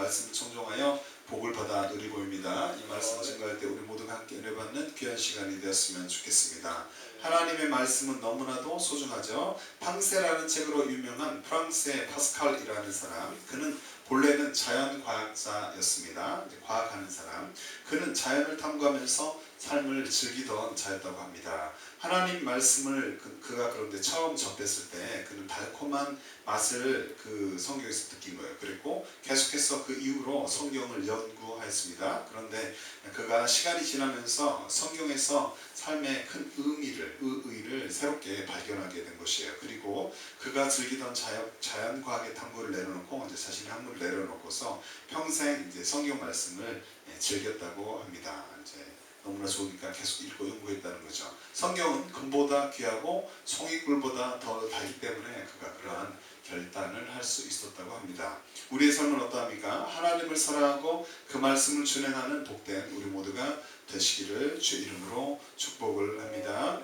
말씀을 청종하여 복을 받아 누리고입니다. 이 말씀을 증거할 때 우리 모두가 함께 은혜 받는 귀한 시간이 되었으면 좋겠습니다. 하나님의 말씀은 너무나도 소중하죠. 팡세라는 책으로 유명한 프랑스의 파스칼이라는 사람, 그는 본래는 자연과학자였습니다. 과학하는 사람. 그는 자연을 탐구하면서 삶을 즐기던 자였다고 합니다. 하나님 말씀을 그가 그런데 처음 접했을 때 그는 달콤한 맛을 그 성경에서 느낀 거예요. 그리고 계속해서 그 이후로 성경을 연구하였습니다. 그런데 그가 시간이 지나면서 성경에서 삶의 큰 의의를 새롭게 발견하게 된 것이에요. 그리고 그가 즐기던 자연과학의 탐구를 내려놓고 이제 자신의 학문을 내려놓고서 평생 이제 성경 말씀을 즐겼다고 합니다. 이제 너무나 좋으니까 계속 읽고 연구했다는 거죠. 성경은 금보다 귀하고 송이꿀보다 더 달기 때문에 그가 그러한 결단을 할 수 있었다고 합니다. 우리의 삶은 어떠합니까? 하나님을 사랑하고 그 말씀을 준행하는 복된 우리 모두가 되시기를 주 이름으로 축복을 합니다.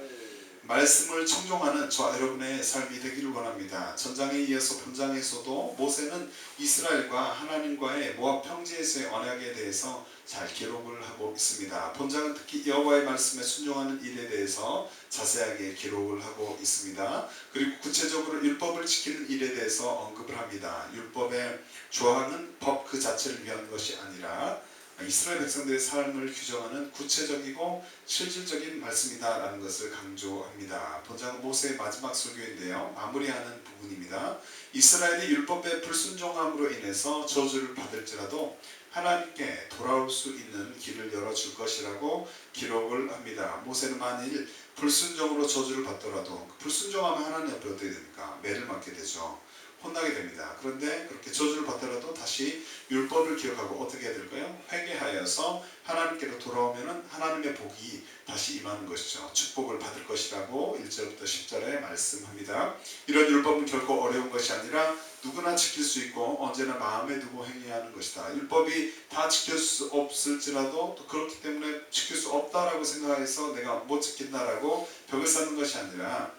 말씀을 청종하는 저와 여러분의 삶이 되기를 원합니다. 전장에 이어서 본장에서도 모세는 이스라엘과 하나님과의 모압 평지에서의 언약에 대해서 잘 기록을 하고 있습니다. 본장은 특히 여호와의 말씀에 순종하는 일에 대해서 자세하게 기록을 하고 있습니다. 그리고 구체적으로 율법을 지키는 일에 대해서 언급을 합니다. 율법의 조항은 법 그 자체를 위한 것이 아니라 이스라엘 백성들의 삶을 규정하는 구체적이고 실질적인 말씀이다라는 것을 강조합니다. 본장은 모세의 마지막 설교인데요. 마무리하는 부분입니다. 이스라엘이 율법에 불순종함으로 인해서 저주를 받을지라도 하나님께 돌아올 수 있는 길을 열어줄 것이라고 기록을 합니다. 모세는 만일 불순종으로 저주를 받더라도 불순종하면 하나님 앞에 어떻게 됩니까? 매를 맞게 되죠. 혼나게 됩니다. 그런데 그렇게 저주를 받더라도 다시 율법을 기억하고 어떻게 해야 될까요? 회개하여서 하나님께로 돌아오면 하나님의 복이 다시 임하는 것이죠. 축복을 받을 것이라고 1절부터 10절에 말씀합니다. 이런 율법은 결코 어려운 것이 아니라 누구나 지킬 수 있고 언제나 마음에 두고 행해야 하는 것이다. 율법이 다 지킬 수 없을지라도 또 그렇기 때문에 지킬 수 없다라고 생각해서 내가 못 지킨다라고 벽을 쌓는 것이 아니라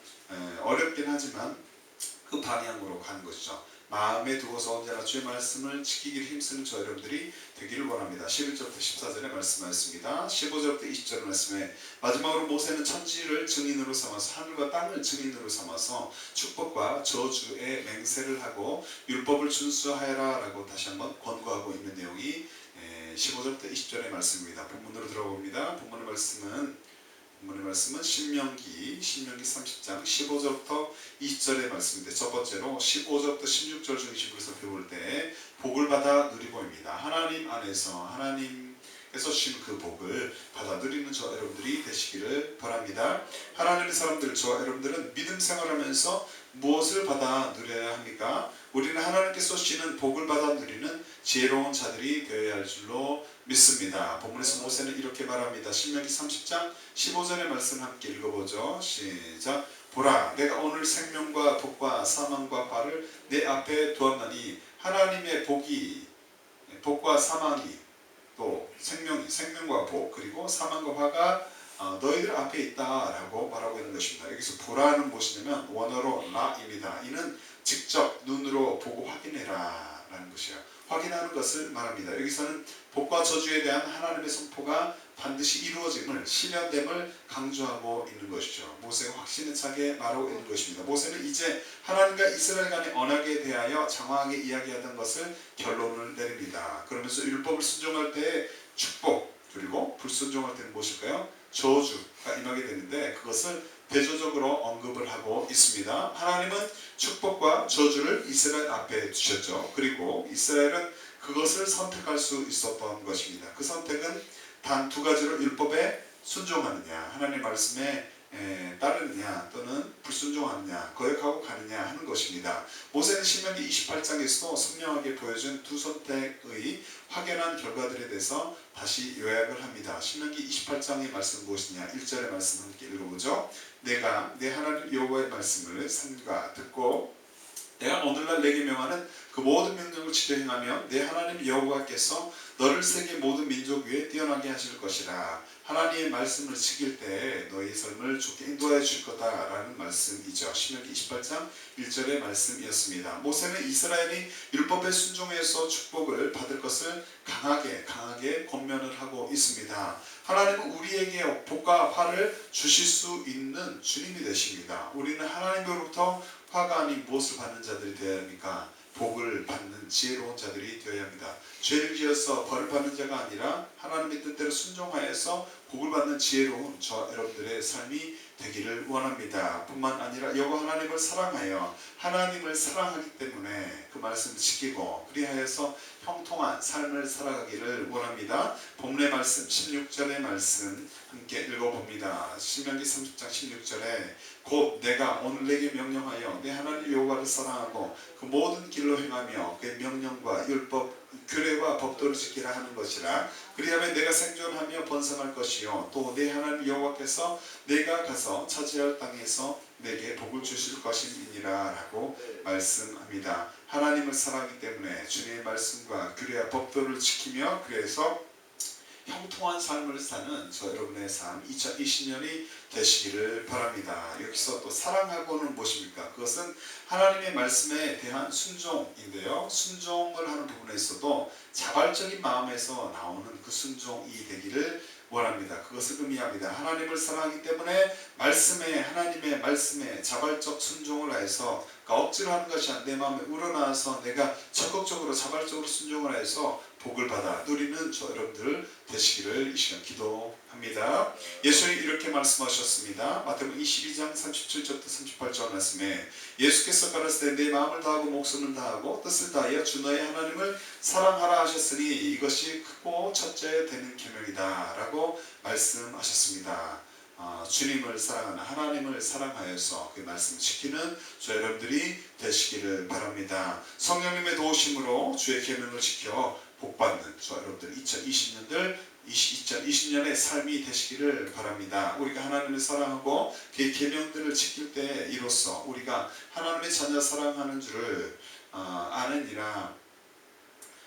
어렵긴 하지만 그 방향으로 가는 것이죠. 마음에 두고서 언제나 주의 말씀을 지키기를 힘쓰는 저 여러분들이 되기를 원합니다. 11절부터 14절에 말씀하였습니다. 15절부터 20절 말씀에 마지막으로 모세는 천지를 증인으로 삼아서 하늘과 땅을 증인으로 삼아서 축복과 저주의 맹세를 하고 율법을 준수하여라 라고 다시 한번 권고하고 있는 내용이 15절부터 20절의 말씀입니다. 본문으로 들어봅니다. 본문의 말씀은 신명기 30장 15절부터 20절의 말씀인데 첫 번째로 15절부터 16절 중심으로 살펴볼 때 복을 받아 누리고입니다. 하나님 안에서 하나님께서 주신 그 복을 받아 누리는 저 여러분들이 되시기를 바랍니다. 하나님의 사람들, 저와 여러분들은 믿음 생활하면서 무엇을 받아 누려야 합니까? 우리는 하나님께서 주시는 복을 받아 누리는 지혜로운 자들이 되어야 할 줄로 믿습니다. 본문에서 모세는 이렇게 말합니다. 신명기 30장 15절의 말씀 함께 읽어보죠. 시작. 보라, 내가 오늘 생명과 복과 사망과 화를 내 앞에 두었나니 하나님의 복과 사망이 또 생명과 복 그리고 사망과 화가 너희들 앞에 있다라고 말하고 있는 것입니다. 여기서 보라는 무엇이냐면 원어로 라입니다. 이는 직접 눈으로 보고 확인해라 라는 것이에요. 확인하는 것을 말합니다. 여기서는 복과 저주에 대한 하나님의 선포가 반드시 이루어짐을, 실현됨을 강조하고 있는 것이죠. 모세가 확신에 차게 말하고 있는 것입니다. 모세는 이제 하나님과 이스라엘 간의 언약에 대하여 장황하게 이야기하던 것을 결론을 내립니다. 그러면서 율법을 순종할 때의 축복, 그리고 불순종할 때는 무엇일까요? 저주가 임하게 되는데 그것을 대조적으로 언급을 하고 있습니다. 하나님은 축복과 저주를 이스라엘 앞에 두셨죠. 그리고 이스라엘은 그것을 선택할 수 있었던 것입니다. 그 선택은 단 두 가지로 율법에 순종하느냐, 하나님의 말씀에 따르느냐 또는 불순종하느냐, 거역하고 가느냐 하는 것입니다. 모세는 신명기 28장에서도 선명하게 보여준 두 선택의 확연한 결과들에 대해서 다시 요약을 합니다. 신명기 28장의 말씀은 무엇이냐? 1절의 말씀 함께 읽어보죠. 내가 내 하나님 여호와의 말씀을 삼가 듣고 내가 오늘날 내게 명하는 그 모든 명령을 지켜 행하며 내 하나님 여호와께서 너를 세계 모든 민족 위에 뛰어나게 하실 것이라. 하나님의 말씀을 지킬 때 너의 삶을 좋게 인도하여 줄 거다라는 말씀이죠. 신명기 28장 1절의 말씀이었습니다. 모세는 이스라엘이 율법에 순종해서 축복을 받을 것을 강하게 권면을 하고 있습니다. 하나님은 우리에게 복과 화를 주실 수 있는 주님이 되십니다. 우리는 하나님으로부터 화가 아닌 무엇을 받는 자들이 되어야 합니까? 복을 받는 지혜로운 자들이 되어야 합니다. 죄를 지어서 벌을 받는 자가 아니라 하나님의 뜻대로 순종하여서 복을 받는 지혜로운 저 여러분들의 삶이 되기를 원합니다. 뿐만 아니라 여호와 하나님을 사랑하여 하나님을 사랑하기 때문에 그 말씀을 지키고 그리하여서 형통한 삶을 살아가기를 원합니다. 본문의 말씀 16절의 말씀 함께 읽어봅니다. 신명기 30장 16절에 곧 내가 오늘 내게 명령하여 내 하나님 여호와를 사랑하고 그 모든 길로 행하며 그의 명령과 율법 규례와 법도를 지키라 하는 것이라. 그리하면 내가 생존하며 번성할 것이요 또 내 하나님 여호와께서 내가 가서 차지할 땅에서 내게 복을 주실 것임이니라 라고 말씀합니다. 하나님을 사랑하기 때문에 주님의 말씀과 규례와 법도를 지키며 그래서 형통한 삶을 사는 저 여러분의 삶 2020년이 되시기를 바랍니다. 여기서 또 사랑하고는 무엇입니까? 그것은 하나님의 말씀에 대한 순종인데요. 순종을 하는 부분에 있어도 자발적인 마음에서 나오는 그 순종이 되기를 원합니다. 그것을 의미합니다. 하나님을 사랑하기 때문에 하나님의 말씀에 자발적 순종을 해서 억지로 하는 것이 아니라 내 마음에 우러나와서 내가 적극적으로 자발적으로 순종을 해서 복을 받아 누리는 저 여러분들 되시기를 이 시간 기도합니다. 예수님이 이렇게 말씀하셨습니다. 마태복음 22장 37절부터 38절 말씀에 예수께서 가라사대 내 마음을 다하고 목숨을 다하고 뜻을 다하여 주 너의 하나님을 사랑하라 하셨으니 이것이 크고 첫째 되는 계명이다 라고 말씀하셨습니다. 주님을 사랑하는 하나님을 사랑하여서 그 말씀을 지키는 저 여러분들이 되시기를 바랍니다. 성령님의 도우심으로 주의 계명을 지켜 복받는 저 여러분들 2020년의 삶이 되시기를 바랍니다. 우리가 하나님을 사랑하고 그의 계명들을 지킬 때 이로써 우리가 하나님의 자녀 사랑하는 줄을 아느니라.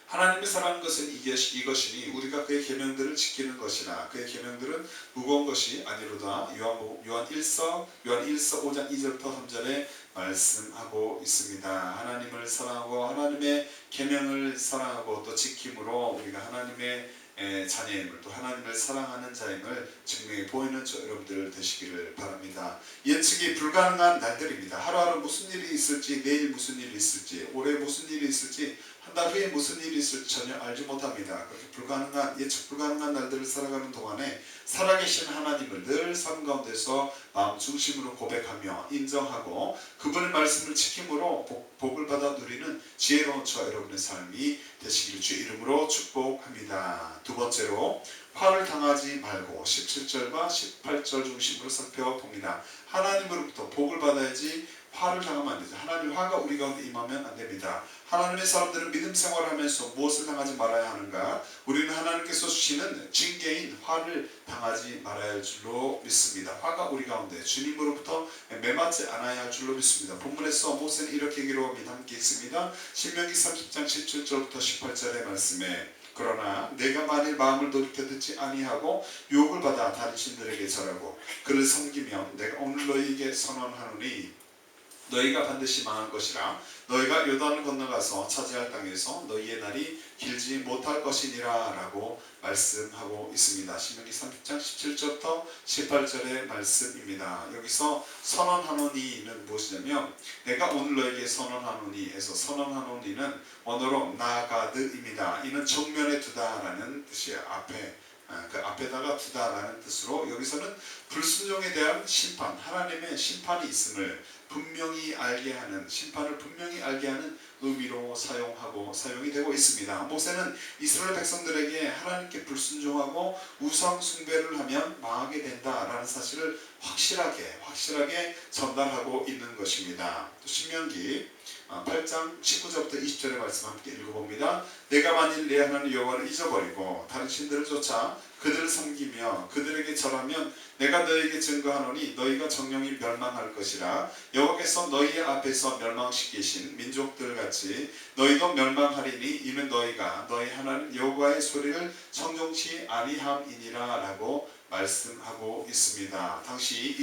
하나님을 사랑하는 것은 이것이니 우리가 그의 계명들을 지키는 것이나 그의 계명들은 무거운 것이 아니로다. 요한 1서 5장 2절부터 3절에 말씀하고 있습니다. 하나님을 사랑하고 하나님의 계명을 사랑하고 또 지킴으로 우리가 하나님의 자녀임을 또 하나님을 사랑하는 자임을 증명해 보이는 저 여러분들 되시기를 바랍니다. 예측이 불가능한 날들입니다. 하루하루 무슨 일이 있을지, 내일 무슨 일이 있을지, 올해 무슨 일이 있을지, 한 달 후에 무슨 일이 있을지 전혀 알지 못합니다. 그렇게 예측 불가능한 날들을 살아가는 동안에 살아계신 하나님을 늘 삶 가운데서 마음 중심으로 고백하며 인정하고 그분의 말씀을 지킴으로 복을 받아 누리는 지혜로운 저 여러분의 삶이 되시기를 주의 이름으로 축복합니다. 두 번째로 화를 당하지 말고 17절과 18절 중심으로 살펴봅니다. 하나님으로부터 복을 받아야지 화를 당하면 안 되죠. 하나님의 화가 우리 가운데 임하면 안 됩니다. 하나님의 사람들은 믿음 생활하면서 무엇을 당하지 말아야 하는가? 우리는 하나님께서 주시는 징계인 화를 당하지 말아야 할 줄로 믿습니다. 화가 우리 가운데 주님으로부터 매맞지 않아야 할 줄로 믿습니다. 본문에서 모세는 이렇게 기록합니다. 함께 읽습니다. 신명기 30장 17절부터 18절의 말씀에 그러나 내가 만일 마음을 돌이켜 듣지 아니하고 유혹을 받아 다른 신들에게 절하고 그를 섬기면 내가 오늘 너희에게 선언하노니 너희가 반드시 망할 것이라. 너희가 요단을 건너가서 차지할 땅에서 너희의 날이 길지 못할 것이니라 라고 말씀하고 있습니다. 신명기 30장 17절부터 18절의 말씀입니다. 여기서 선언하노니는 무엇이냐면 내가 오늘 너에게 선언하노니 에서 선언하노니는 원어로 나가드입니다. 이는 정면에 두다라는 뜻이에요. 그 앞에다가 두다라는 뜻으로 여기서는 불순종에 대한 심판, 하나님의 심판이 있음을 분명히 알게 하는, 심판을 분명히 알게 하는 의미로 사용이 되고 있습니다. 모세는 이스라엘 백성들에게 하나님께 불순종하고 우상 숭배를 하면 망하게 된다라는 사실을 확실하게 전달하고 있는 것입니다. 또 신명기 8장 19절부터 20절의 말씀 함께 읽어봅니다. 내가 만일 내 하나님 여호와를 잊어버리고 다른 신들을 쫓아 그들을 섬기며 그들에게 절하면 내가 너에게 증거하노니 너희가 정령이 멸망할 것이라. 여호와께서 너희 앞에서 멸망시키신 민족들 같이 너희도 멸망하리니 이는 너희가 너희 하나님 여호와의 소리를 청종치 아니함이니라 라고 말씀하고 있습니다. 당시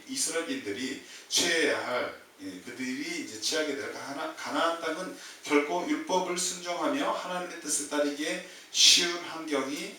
이스라엘인들이 취해야 할 그들이 이제 취하게 될 가나안 땅은 결코 율법을 순종하며 하나님의 뜻을 따르기에 쉬운 환경이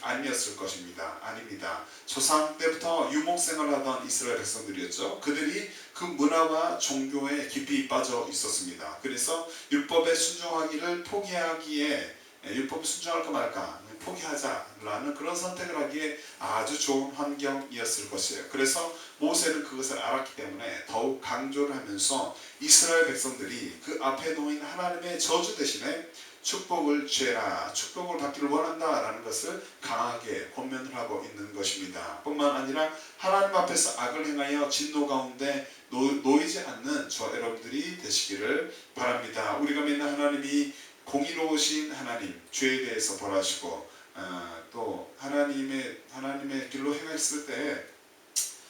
아니었을 것입니다. 아닙니다. 조상 때부터 유목생활하던 이스라엘 백성들이었죠. 그들이 그 문화와 종교에 깊이 빠져 있었습니다. 그래서 율법에 순종하기를 포기하기에 율법에 순종할까 말까 포기하자라는 그런 선택을 하기에 아주 좋은 환경이었을 것이에요. 그래서 모세는 그것을 알았기 때문에 더욱 강조를 하면서 이스라엘 백성들이 그 앞에 놓인 하나님의 저주 대신에 축복을 취해라, 축복을 받기를 원한다라는 것을 강하게 권면을 하고 있는 것입니다. 뿐만 아니라 하나님 앞에서 악을 행하여 진노 가운데 놓이지 않는 저 여러분들이 되시기를 바랍니다. 우리가 믿는 하나님이 공의로우신 하나님, 죄에 대해서 벌하시고 또 하나님의 길로 행했을 때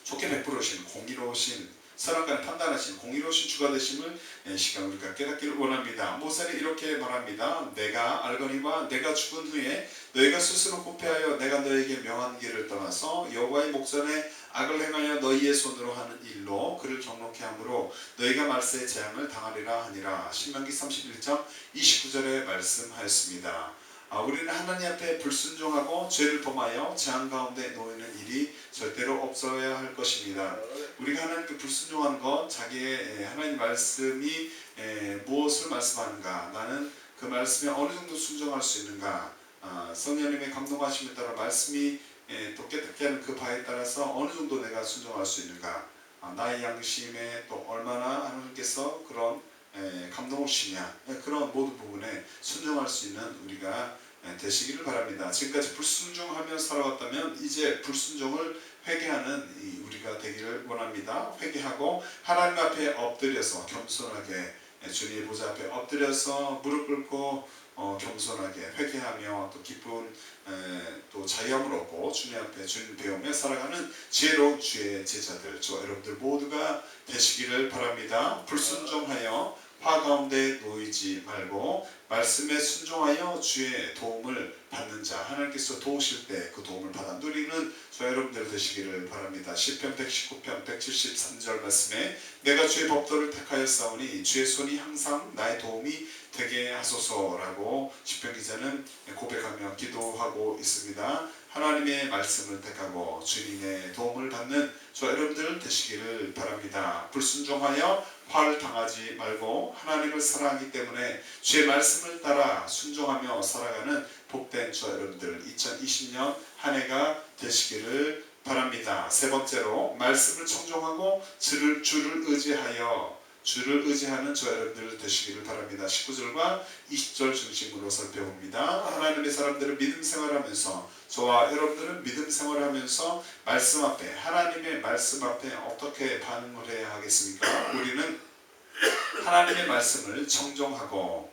좋게 베풀으신 공의로우신 사람과는 판단하신 공의로우신 주가 되심을 시간 우리가 깨닫기를 원합니다. 모세는 이렇게 말합니다. 내가 알거니와 내가 죽은 후에 너희가 스스로 부패하여 내가 너에게 명한 길을 떠나서 여호와의 목전에 악을 행하여 너희의 손으로 하는 일로 그를 경록케 하므로 너희가 말세의 재앙을 당하리라 하니라. 신명기 31장 29절에 말씀하였습니다. 우리는 하나님 앞에 불순종하고 죄를 범하여 재앙 가운데 놓이는 일이 절대로 없어야 할 것입니다. 우리가 하나님께 불순종하는 것, 자기의 하나님 말씀이 무엇을 말씀하는가, 나는 그 말씀에 어느 정도 순종할 수 있는가, 성령님의 감동하심에 따라 말씀이 또 깨닫게 하는 그 바에 따라서 어느 정도 내가 순종할 수 있는가, 나의 양심에 또 얼마나 하나님께서 그런 감동을 주시냐, 그런 모든 부분에 순종할 수 있는 우리가 되시기를 바랍니다. 지금까지 불순종하며 살아왔다면 이제 불순종을 회개하는 우리가 되기를 원합니다. 회개하고 하나님 앞에 엎드려서 겸손하게 주님의 보좌 앞에 엎드려서 무릎 꿇고 겸손하게 회개하며 또 기쁜 또 자유함을 얻고 주님 앞에 주님 배우며 살아가는 지혜로운 주의 제자들, 저 여러분들 모두가 되시기를 바랍니다. 불순종하여 화 가운데 놓이지 말고 말씀에 순종하여 주의 도움을 받는 자, 하나님께서 도우실 때 그 도움을 받아 누리는 저 여러분들 되시기를 바랍니다. 시편 119편 173절 말씀에 내가 주의 법도를 택하였사오니 주의 손이 항상 나의 도움이 되게 하소서라고 시편 기자는 고백하며 기도하고 있습니다. 하나님의 말씀을 택하고 주님의 도움을 받는 저 여러분들 되시기를 바랍니다. 불순종하여 화를 당하지 말고 하나님을 사랑하기 때문에 주의 말씀을 따라 순종하며 살아가는 복된 저 여러분들 2020년 한 해가 되시기를 바랍니다. 세 번째로 말씀을 청종하고 주를 의지하는 저 여러분들 되시기를 바랍니다. 19절과 20절 중심으로 살펴봅니다. 하나님의 사람들은 믿음 생활하면서 저와 여러분들은 믿음 생활하면서 말씀 앞에 하나님의 말씀 앞에 어떻게 반응을 해야 하겠습니까? 우리는 하나님의 말씀을 청종하고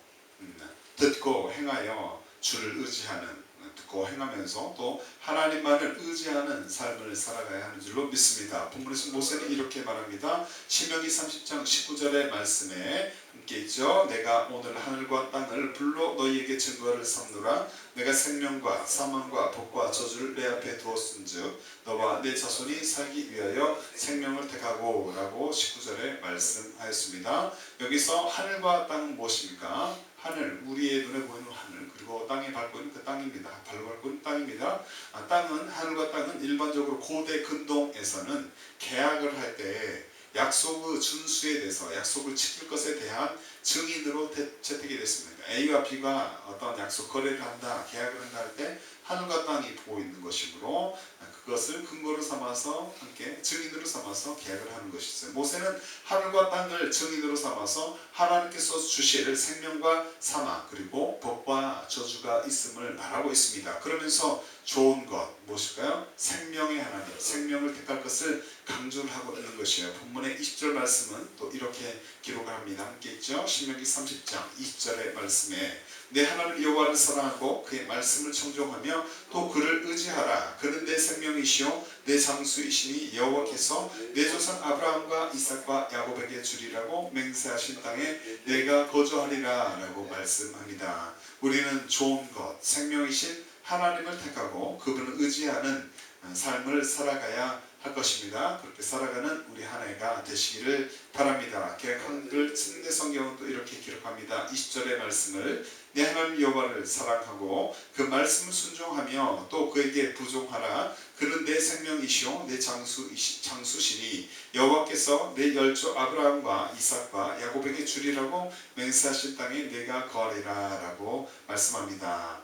듣고 행하여 주를 의지하는 듣고 행하면서 또 하나님만을 의지하는 삶을 살아가야 하는 줄로 믿습니다. 본문에서 모세는 이렇게 말합니다. 신명기 30장 19절의 말씀에 함께 있죠. 내가 오늘 하늘과 땅을 불러 너희에게 증거를 삼노라. 내가 생명과 사망과 복과 저주를 내 앞에 두었은즉 너와 내 자손이 살기 위하여 생명을 택하고 라고 19절에 말씀하였습니다. 여기서 하늘과 땅은 무엇입니까? 하늘, 우리의 눈에 보이는 하늘, 그리고 땅에 밟고 있는 그 땅입니다. 발로 밟고 있는 땅입니다. 땅은, 하늘과 땅은 일반적으로 고대 근동에서는 계약을 할 때 약속의 준수에 대해서 약속을 지킬 것에 대한 증인으로 채택이 됐습니다. A와 B가 어떤 약속 거래를 한다, 계약을 한다 할 때 하늘과 땅이 보고 있는 것이므로 그것을 근거로 삼아서 함께 증인으로 삼아서 계약을 하는 것이죠. 모세는 하늘과 땅을 증인으로 삼아서 하나님께서 주실 생명과 사망 그리고 복과 저주가 있음을 말하고 있습니다. 그러면서 좋은 것, 무엇일까요? 생명의 하나님, 생명을 택할 것을 강조를 하고 있는 것이에요. 본문의 20절 말씀은 또 이렇게 기록을 합니다. 함께 있죠? 신명기 30장 20절의 말씀에 내 하나님 여호와를 사랑하고 그의 말씀을 청종하며 또 그를 의지하라. 그는 내 생명이시요 내 장수이시니 여호와께서 내 조상 아브라함과 이삭과 야곱에게 주리라고 맹세하신 땅에 내가 거주하리라 라고 말씀합니다. 우리는 좋은 것, 생명이신 하나님을 택하고 그분을 의지하는 삶을 살아가야 할 것입니다. 그렇게 살아가는 우리 한 해가 되시기를 바랍니다. 개역 한글 침례 성경은 또 이렇게 기록합니다. 20절의 말씀을 내 하나님 여호와를 사랑하고 그 말씀을 순종하며 또 그에게 부종하라. 그는 내 생명이시오 내 장수시니 여호와께서 내 열조 아브라함과 이삭과 야곱에게 주리라고 맹세하신 땅에 내가 거하리라 라고 말씀합니다.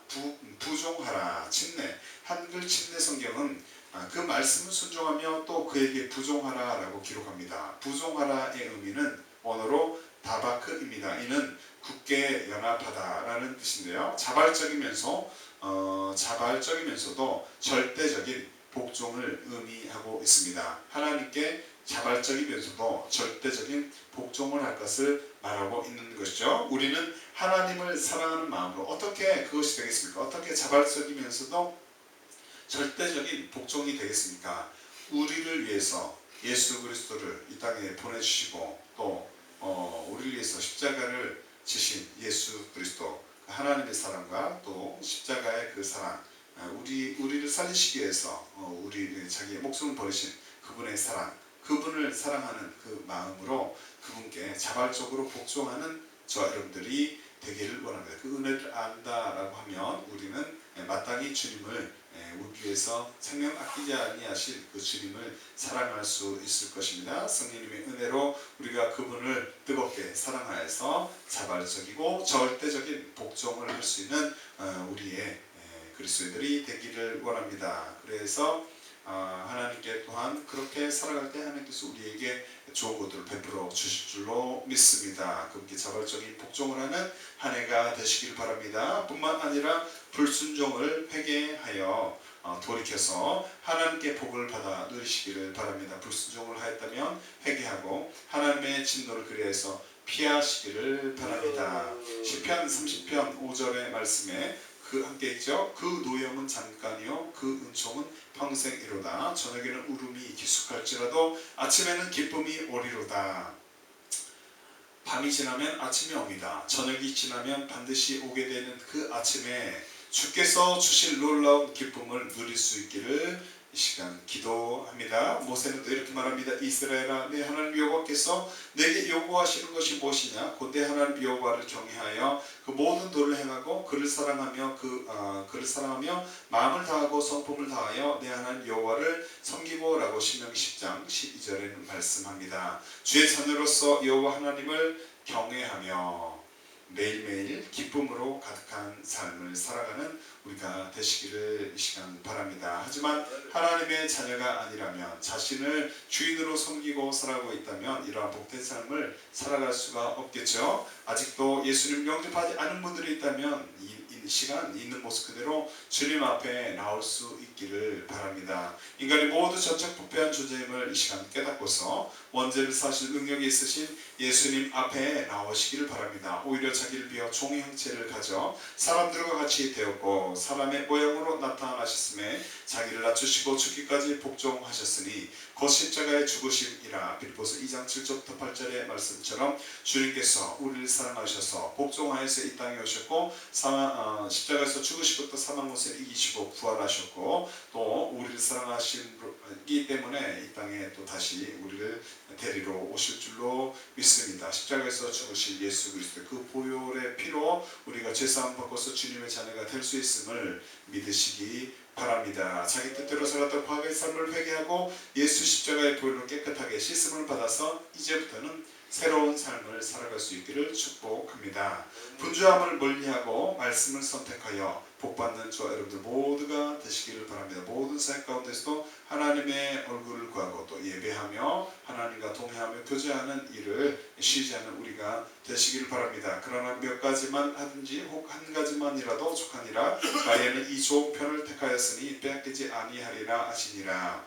부종하라. 침례 한글 침례 성경은 그 말씀을 순종하며 또 그에게 부종하라 라고 기록합니다. 부종하라의 의미는 언어로 다바크입니다. 이는 굳게 연합하다 라는 뜻인데요. 자발적이면서도 절대적인 복종을 의미하고 있습니다. 하나님께 자발적이면서도 절대적인 복종을 할 것을 말하고 있는 것이죠. 우리는 하나님을 사랑하는 마음으로 어떻게 그것이 되겠습니까? 어떻게 자발적이면서도 절대적인 복종이 되겠습니까? 우리를 위해서 예수 그리스도를 이 땅에 보내주시고 또 우리를 위해서 십자가를 지신 예수 그리스도 하나님의 사랑과 또 십자가의 그 사랑 우리를 살리시기 위해서 자기의 목숨을 버리신 그분의 사랑 그분을 사랑하는 그 마음으로 그분께 자발적으로 복종하는 저 여러분들이 되기를 원합니다. 그 은혜를 안다라고 하면 우리는 마땅히 주님을 우리 위해서 생명 아끼지 아니하실 그 주님을 사랑할 수 있을 것입니다. 성령님의 은혜로 우리가 그분을 뜨겁게 사랑하여서 자발적이고 절대적인 복종을 할 수 있는 우리의 그리스도인들이 되기를 원합니다. 그래서 하나님께 또한 그렇게 살아갈 때 하나님께서 우리에게 좋은 것들을 베풀어 주실 줄로 믿습니다. 그렇게 자발적인 복종을 하는 한 해가 되시길 바랍니다. 뿐만 아니라 불순종을 회개하여 돌이켜서 하나님께 복을 받아 누리시기를 바랍니다. 불순종을 하였다면 회개하고 하나님의 진노를 그리해서 피하시기를 바랍니다. 시편 30편 5절의 말씀에 그 함께 있죠. 그 노염은 잠깐이요 그 은총은 평생이로다. 저녁에는 울음이 기숙할지라도 아침에는 기쁨이 오리로다. 밤이 지나면 아침이 옵니다. 저녁이 지나면 반드시 오게 되는 그 아침에 주께서 주실 놀라운 기쁨을 누릴 수 있기를 이 시간 기도합니다. 모세는 또 이렇게 말합니다. 이스라엘아 내 하나님 여호와께서 내게 요구하시는 것이 무엇이냐 곧 내 하나님 여호와를 경외하여 그 모든 도를 행하고 그를 사랑하며 마음을 다하고 성품을 다하여 내 하나님 여호와를 섬기고라고 신명기 10장 12절에는 말씀합니다. 주의 자녀로서 여호와 하나님을 경외하며 매일매일 기쁨으로 가득한 삶을 살아가는 우리가 되시기를 이 시간 바랍니다. 하지만 하나님의 자녀가 아니라면 자신을 주인으로 섬기고 살아가고 있다면 이러한 복된 삶을 살아갈 수가 없겠죠. 아직도 예수님 영접하지 않은 분들이 있다면 이 시간 있는 모습 그대로 주님 앞에 나올 수 있기를 바랍니다. 인간이 모두 전적 부패한 존재임을 이 시간 깨닫고서 원죄를 사실 능력이 있으신 예수님 앞에 나오시기를 바랍니다. 오히려 자기를 비워 종의 형체를 가져 사람들과 같이 되었고 사람의 모양으로 나타나셨음에 자기를 낮추시고 죽기까지 복종하셨으니 곧 십자가의 죽으심이라. 빌립보서 2장 7절부터 8절의 말씀처럼 주님께서 우리를 사랑하셔서 복종하여서 이 땅에 오셨고 십자가에서 죽으시고 또 사망 못을 이기시고 부활하셨고 또 우리를 사랑하시기 때문에 이 땅에 또 다시 우리를 데리러 오실 줄로 믿습니다. 십자가에서 죽으신 예수 그리스도 그 보혈의 피로 우리가 죄사함 받고서 주님의 자녀가 될 수 있음을 믿으시기 바랍니다. 자기 뜻대로 살았던 과거의 삶을 회개하고 예수 십자가의 보혈로 깨끗하게 씻음을 받아서 이제부터는 새로운 삶을 살아갈 수 있기를 축복합니다. 분주함을 멀리하고 말씀을 선택하여 복받는 저와 여러분들 모두가 되시기를 바랍니다. 모든 사역 가운데서도 하나님의 얼굴을 구하고 또 예배하며 하나님과 동행하며 교제하는 일을 쉬지 않는 우리가 되시기를 바랍니다. 그러나 몇 가지만 하든지 혹 한 가지만이라도 족하니라. 마리아는 이 좋은 편을 택하였으니 빼앗기지 아니하리라 하시니라.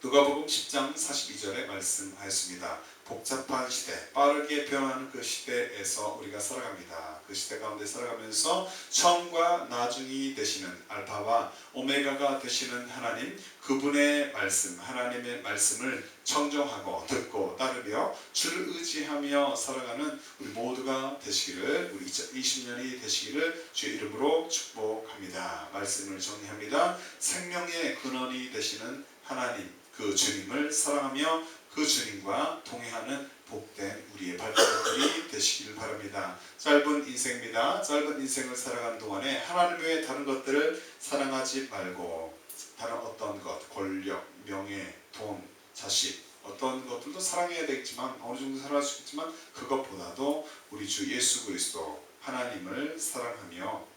누가복음 10장 42절에 말씀하였습니다. 복잡한 시대, 빠르게 변하는 그 시대에서 우리가 살아갑니다. 그 시대 가운데 살아가면서 처음과 나중이 되시는 알파와 오메가가 되시는 하나님, 그분의 말씀, 하나님의 말씀을 청정하고 듣고 따르며 주를 의지하며 살아가는 우리 모두가 되시기를, 우리 2020년이 되시기를 주의 이름으로 축복합니다. 말씀을 정리합니다. 생명의 근원이 되시는 하나님, 그 주님을 사랑하며 그 주님과 동행하는 복된 우리의 발걸음들이 되시기를 바랍니다. 짧은 인생입니다. 짧은 인생을 살아가는 동안에 하나님 외에 다른 것들을 사랑하지 말고 다른 어떤 것, 권력, 명예, 돈, 자식 어떤 것들도 사랑해야 되겠지만 어느 정도 사랑할 수 있겠지만 그것보다도 우리 주 예수 그리스도 하나님을 사랑하며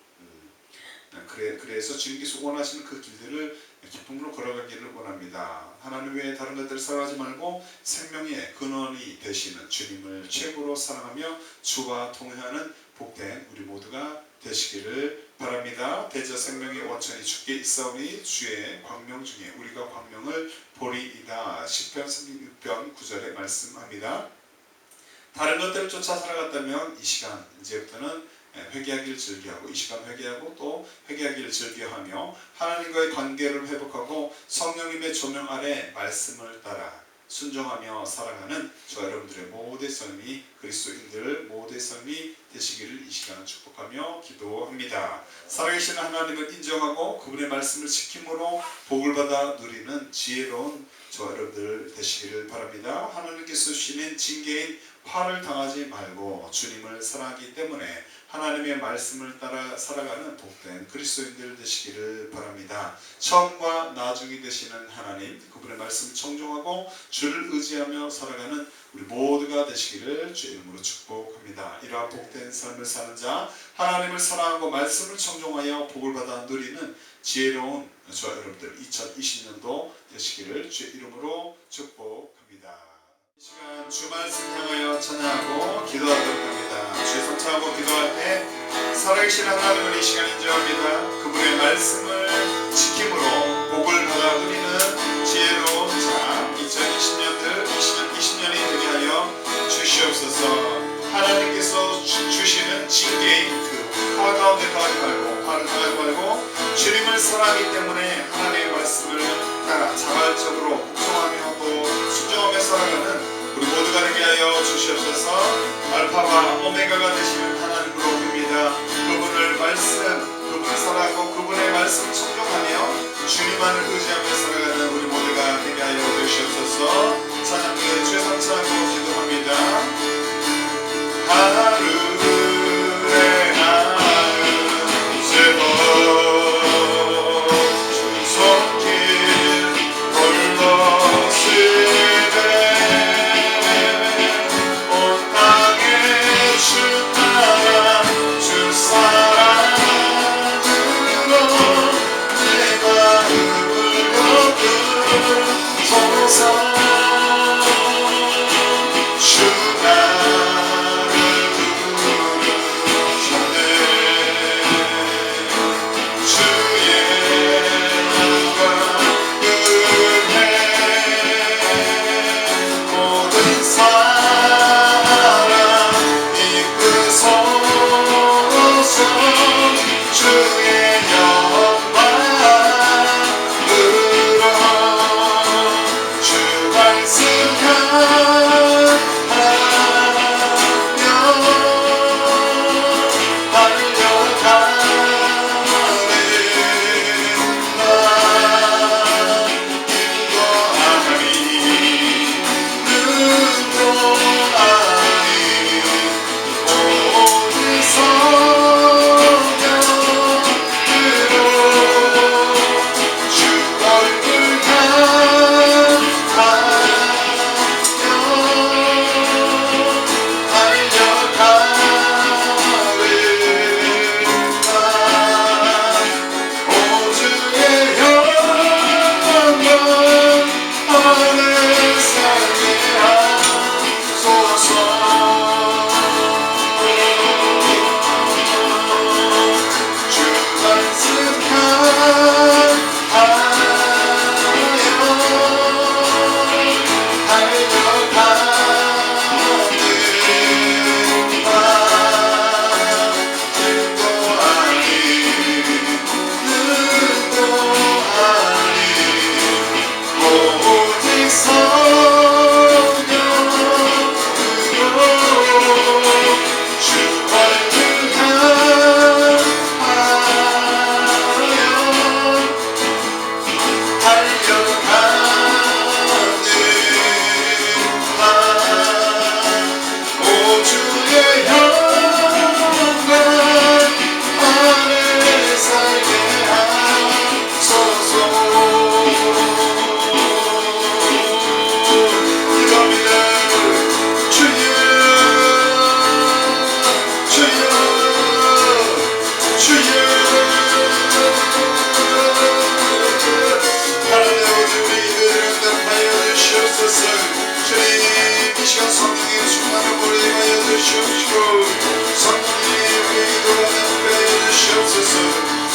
그래서 주님께서 원하시는 그 길들을 기쁨으로 걸어가기를 원합니다. 하나님 외에 다른 것들을 사랑하지 말고 생명의 근원이 되시는 주님을 최고로 사랑하며 주와 동행하는 복된 우리 모두가 되시기를 바랍니다. 대저 생명의 원천이 주께 있사오니 주의 광명 중에 우리가 광명을 보리이다. 시편 36편 9절에 말씀합니다. 다른 것들을 쫓아 살아갔다면 이 시간 이제부터는 회개하기를 즐겨하고 이 시간 회개하고 또 회개하기를 즐겨하며 하나님과의 관계를 회복하고 성령님의 조명 아래 말씀을 따라 순종하며 살아가는 저와 여러분들의 모두의 삶이 그리스도인들 모두의 삶이 되시기를 이 시간 축복하며 기도합니다. 살아계신 하나님을 인정하고 그분의 말씀을 지킴으로 복을 받아 누리는 지혜로운 저와 여러분들 되시기를 바랍니다. 하나님께서 주시는 징계인 화를 당하지 말고 주님을 사랑하기 때문에 하나님의 말씀을 따라 살아가는 복된 그리스도인들 되시기를 바랍니다. 처음과 나중이 되시는 하나님, 그분의 말씀을 청종하고 주를 의지하며 살아가는 우리 모두가 되시기를 주의 이름으로 축복합니다. 이러한 복된 삶을 사는 자, 하나님을 사랑하고 말씀을 청종하여 복을 받아 누리는 지혜로운 저와 여러분들 2020년도 되시기를 주의 이름으로 축복합니다. 이 시간 주 말씀 향하여 찬양하고 기도하도록 합니다. 주의 성찬하고 기도할 때 살아계신 하나님을 이 시간 인정합니다. 그분의 말씀을 지킴으로 복을 받아 누리는 지혜로운 자 2020년이 되게 하여 주시옵소서. 하나님께서 주시는 징계인 그 화 가운데 가지 말고 화를 당하지 말고 주님을 사랑하기 때문에 하나님의 말씀을 따라 자발적으로 복종하며 또 순종하며 살아가는 우리 모두가 되게 하여 주시옵소서. 알파와 오메가가 되시는 하나님으로 봅니다. 그분을 그분을 사랑하고 그분의 말씀 청종하며 주님만을 의지하며 살아가는 우리 모두가 되게 하여 주시옵소서. 찬양의 주의 성찬으로 기도합니다. 하루에 주나를 주시옵시고 성령님 우리 기도가 함께하여 주시옵소서.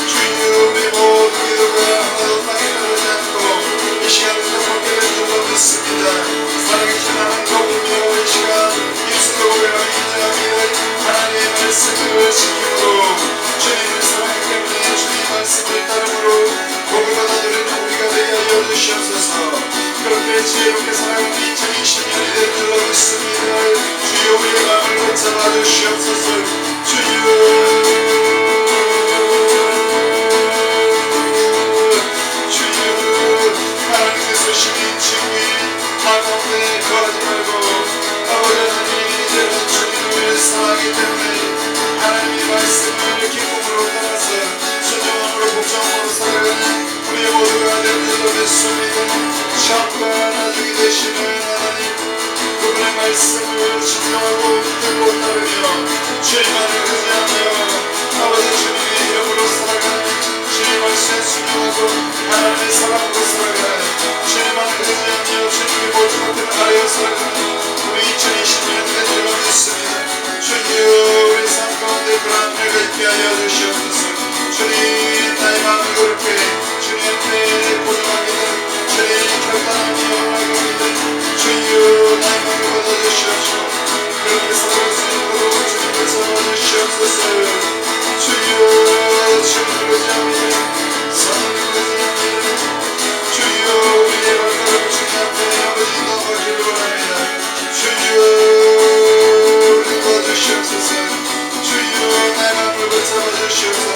주님 우리 모든 기도가 하나도 땅에 떨어지지 않고 이 시간에 회복되는 줄로 믿습니다. 살아계신 하나님이여 이 시간 입술로 고백하며 인정합니다. 하나님의 말씀을 지킴으로 주님을 사랑하기 때문에 주님 말씀을 따름으로 복을 받아들이는 우리가 되게 하여 주시옵소서. 그렇게 지혜롭게 살아가는 2020년이 될 줄로 믿습니다. 주여 우리의 마음을 붙잡아 주시옵소서. 주여 하나님께서 신인 친구인 한가운데 거하지 말고 아버지 하나님 이제는 주님을 사랑하기 때문에 하나님의 말씀을 기쁨으로 따라서 순종함으로 복종함으로 살아가는 우리 모두가 될 줄로 믿습니다. 참과 나중이 되시는 하나님 그분의 말씀을 순종하고 듣고 따르며 주님만을 의지하며 아버지 주님의 이름으로 살아가는 주님 말씀에 순종하고 하나님의 사랑으로 살아가는 주님만을 의지하며 주님의 모든 것들을 아뢰어 살아가는 우리 2020년이 된 줄로 믿습니다. 주님 우리 삶 가운데 불안을 갖게 하여 주시옵소서. 주님 나의 마음을 그렇게 주님 앞에 고정하게 된 주님 결단하며 원하게 된 주여 나의 마음을 받아주시옵시고 그렇게 살아갈 수 있도록 주님을 잡아주시옵소서. 주여 주님을 의지합니다. 성령을 의지합니다. 주여 우리의 발걸음을 주님 앞에 아버지 넘어지를 원합니다. 주여 우리 도와주시옵소서. 주여 나의 마음을 붙잡아 주시옵소서.